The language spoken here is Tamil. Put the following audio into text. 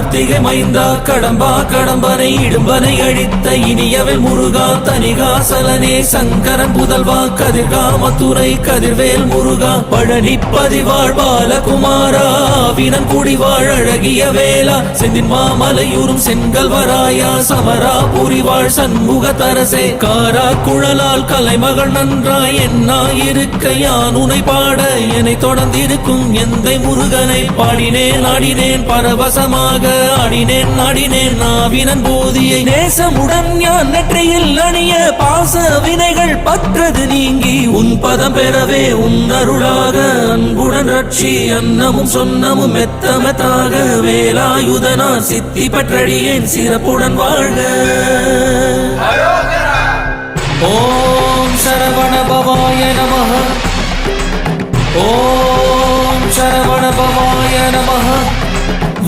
கார்த்திகை மைந்தா கடம்பா கடம்பனை இடும்பனை அழித்த இனியவள் முருகா தனிகாசலனே சங்கரன் புதல்வா கதிர்காமத்துறை கதிர்வேல் முருகா பழனி பதிவாழ் பாலகுமாரா வினன் குடிவாழ் அழகிய வேளா செந்தின் மாமலையூரும் செங்கல்வராயா சமரா புரிவாழ் சண்முக தரசே காரா குழலால் கலைமகள் நன்றாய் என்னாயிருக்க யான் உனை பாட என்னை தொடர்ந்திருக்கும் எந்தை முருகனை பாடினேன் ஆடினேன் பரவசமாக ஆடினேன் ஆடினேன் நாவினன் போதியை நேசமுடன் யான் நெற்றியில் அணிய பாச வினைகள் பற்றது நீங்கி உன் பதம் பெறவே உன் அருளாக அன்புடன் ரட்சி அன்னமும் சொன்னமும் மெத்தமெத்தாக வேலாயுதனா சித்தி பற்றடியேன் சிறப்புடன் வாழ்க. ஓம் சரவண பவாய நமः. ஓம் சரவண பவாய நமः.